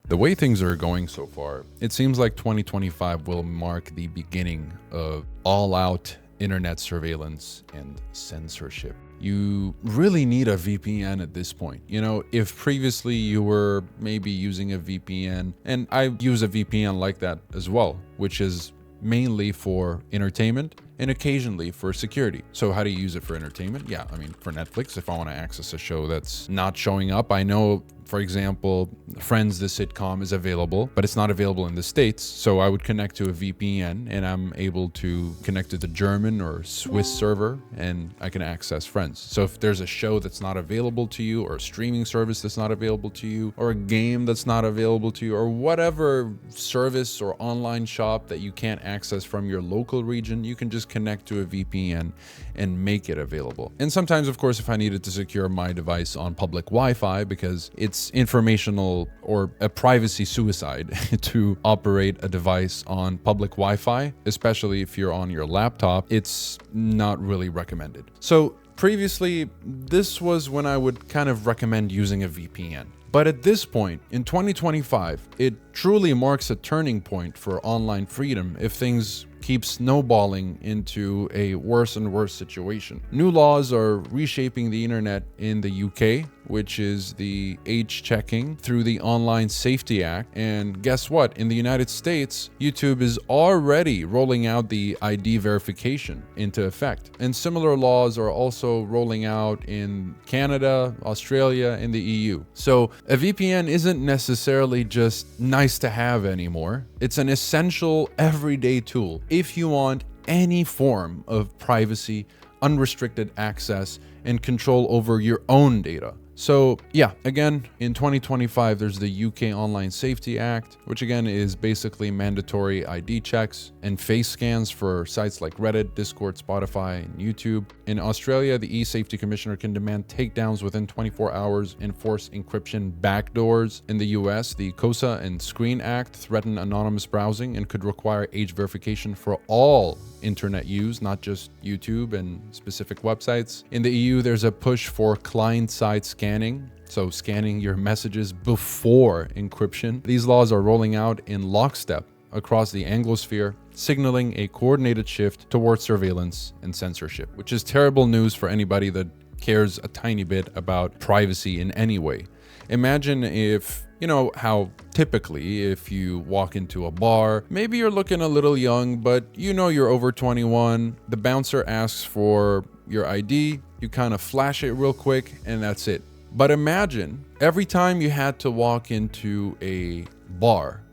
The way things are going so far, it seems like 2025 will mark the beginning of all-out internet surveillance and censorship. You really need a VPN at this point. You know, if previously you were maybe using a VPN, and I use a VPN like that as well, which is mainly for entertainment and occasionally for security. So how do you use it for entertainment? Yeah, I mean, for Netflix, if I want to access a show that's not showing up, I know, for example, Friends, the sitcom, is available, but it's not available in the States. So I would connect to a VPN and I'm able to connect to the German or Swiss server and I can access Friends. So if there's a show that's not available to you, or a streaming service that's not available to you, or a game that's not available to you, or whatever service or online shop that you can't access from your local region, you can just connect to a VPN and make it available. And sometimes, of course, if I needed to secure my device on public Wi-Fi, because it's informational or a privacy suicide to operate a device on public Wi-Fi, especially if you're on your laptop, it's not really recommended. So previously, this was when I would kind of recommend using a VPN. But at this point, in 2025, it truly marks a turning point for online freedom if things keep snowballing into a worse and worse situation. New laws are reshaping the internet in the UK, which is the age checking through the Online Safety Act. And guess what? In the United States, YouTube is already rolling out the ID verification into effect. And similar laws are also rolling out in Canada, Australia, and the EU. So a VPN isn't necessarily just nice to have anymore. It's an essential everyday tool if you want any form of privacy, unrestricted access, and control over your own data. So yeah, again, in 2025, there's the UK Online Safety Act, which again is basically mandatory ID checks and face scans for sites like Reddit, Discord, Spotify, and YouTube. In Australia, the e-Safety Commissioner can demand takedowns within 24 hours, enforce encryption backdoors. In the US, the COSA and Screen Act threaten anonymous browsing and could require age verification for all internet use, not just YouTube and specific websites. In the EU, there's a push for client-side scanning, so scanning your messages before encryption. These laws are rolling out in lockstep across the Anglosphere, signaling a coordinated shift towards surveillance and censorship, which is terrible news for anybody that cares a tiny bit about privacy in any way. Imagine if, you know, how typically if you walk into a bar, maybe you're looking a little young, but you know you're over 21. The bouncer asks for your ID, you kind of flash it real quick, and that's it. But imagine every time you had to walk into a bar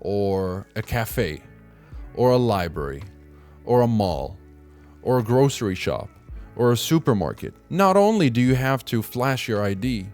or a cafe or a library or a mall or a grocery shop or a supermarket. Not only do you have to flash your ID,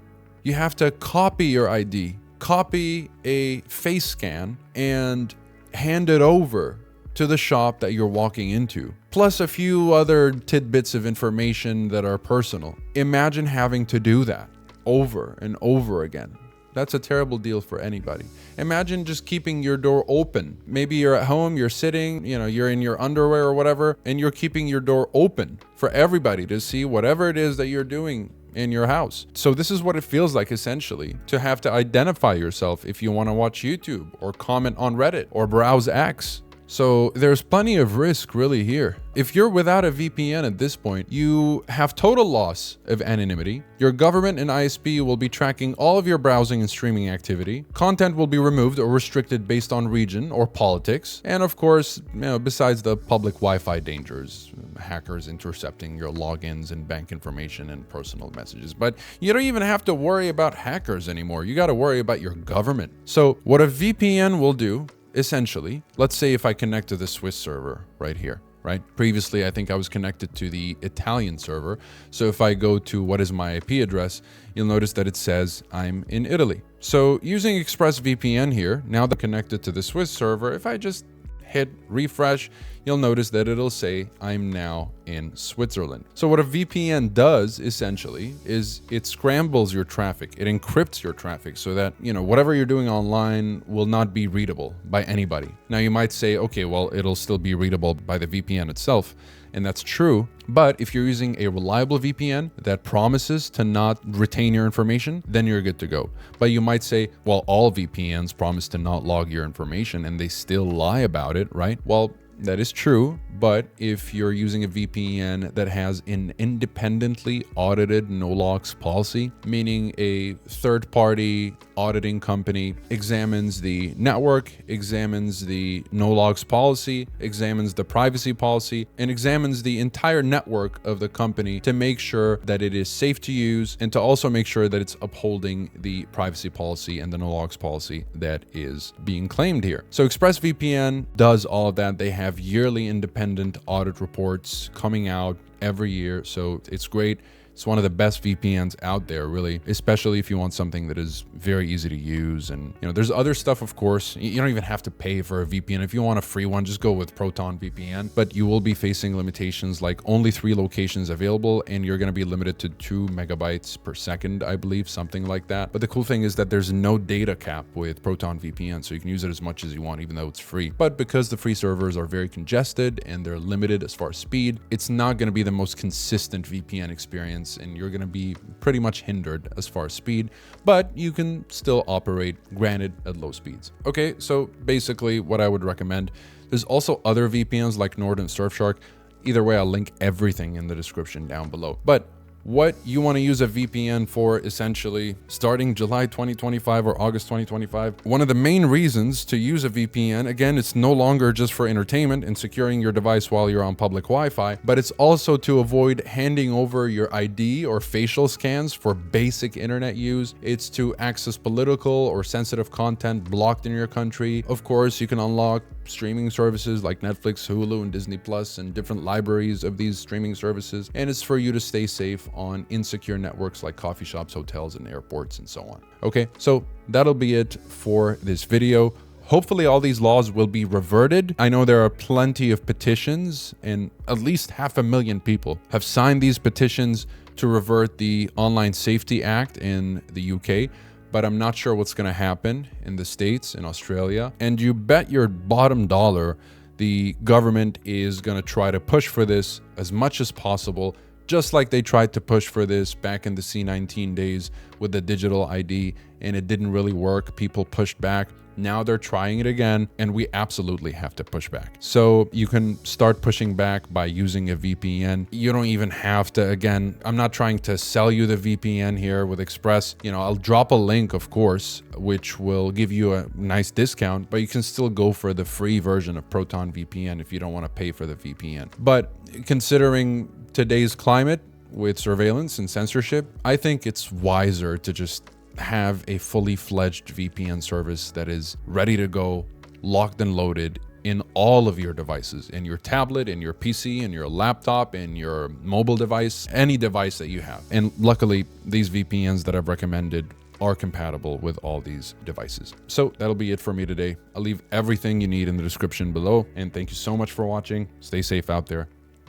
you have to copy your ID, copy a face scan, and hand it over to the shop that you're walking into, plus a few other tidbits of information that are personal. Imagine having to do that over and over again. That's a terrible deal for anybody. Imagine just keeping your door open. Maybe you're at home, you're sitting, you're in your underwear or whatever, and you're keeping your door open for everybody to see whatever it is that you're doing in your house. So this is what it feels like, essentially, to have to identify yourself if you want to watch YouTube or comment on Reddit or browse X. So there's plenty of risk really here. If you're without a VPN at this point, you have total loss of anonymity. Your government and ISP will be tracking all of your browsing and streaming activity. Content will be removed or restricted based on region or politics. And of course, besides the public Wi-Fi dangers, hackers intercepting your logins and bank information and personal messages. But you don't even have to worry about hackers anymore. You got to worry about your government. So what a VPN will do, essentially, let's say if I connect to the Swiss server right here, right? Previously, I think I was connected to the Italian server. So if I go to what is my IP address, you'll notice that it says I'm in Italy. So using ExpressVPN here, now that I'm connected to the Swiss server, if I just hit refresh, you'll notice that it'll say, I'm now in Switzerland. So what a VPN does essentially is it scrambles your traffic. It encrypts your traffic so that, whatever you're doing online will not be readable by anybody. Now you might say, okay, well, it'll still be readable by the VPN itself. And that's true. But if you're using a reliable VPN that promises to not retain your information, then you're good to go. But you might say, well, all VPNs promise to not log your information and they still lie about it, right? Well, that is true, but if you're using a VPN that has an independently audited no-logs policy, meaning a third-party auditing company examines the network, examines the no-logs policy, examines the privacy policy, and examines the entire network of the company to make sure that it is safe to use and to also make sure that it's upholding the privacy policy and the no-logs policy that is being claimed here. So ExpressVPN does all of that. They have yearly independent audit reports coming out every year, so it's great. It's one of the best VPNs out there, really, especially if you want something that is very easy to use. And, there's other stuff, of course. You don't even have to pay for a VPN. If you want a free one, just go with Proton VPN. But you will be facing limitations like only 3 locations available, and you're going to be limited to 2 megabytes per second, I believe, something like that. But the cool thing is that there's no data cap with Proton VPN, so you can use it as much as you want, even though it's free. But because the free servers are very congested and they're limited as far as speed, it's not going to be the most consistent VPN experience, and you're going to be pretty much hindered as far as speed, but you can still operate, granted, at low speeds. Okay, so basically what I would recommend, there's also other VPNs like Nord and Surfshark. Either way, I'll link everything in the description down below. But what you want to use a VPN for, essentially, starting July 2025 or August 2025, one of the main reasons to use a VPN, again, it's no longer just for entertainment and securing your device while you're on public Wi-Fi, but it's also to avoid handing over your ID or facial scans for basic internet use. It's to access political or sensitive content blocked in your country. Of course, you can unlock streaming services like Netflix, Hulu, and Disney Plus, and different libraries of these streaming services. And it's for you to stay safe on insecure networks like coffee shops, hotels, and airports, and so on. Okay, so that'll be it for this video. Hopefully all these laws will be reverted. I know there are plenty of petitions, and at least 500,000 people have signed these petitions to revert the Online Safety Act in the UK. But I'm not sure what's going to happen in the States, in Australia. And you bet your bottom dollar the government is going to try to push for this as much as possible, just like they tried to push for this back in the C19 days with the digital ID, and it didn't really work. People pushed back. Now they're trying it again, and we absolutely have to push back. So you can start pushing back by using a VPN. You don't even have to, again, I'm not trying to sell you the VPN here with Express. I'll drop a link, of course, which will give you a nice discount, but you can still go for the free version of Proton VPN if you don't want to pay for the VPN. But considering today's climate with surveillance and censorship, I think it's wiser to just have a fully fledged VPN service that is ready to go, locked and loaded in all of your devices, in your tablet, in your PC, in your laptop, in your mobile device, any device that you have. And luckily, these VPNs that I've recommended are compatible with all these devices. So that'll be it for me today. I'll leave everything you need in the description below. And thank you so much for watching. Stay safe out there.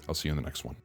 I'll see you in the next one.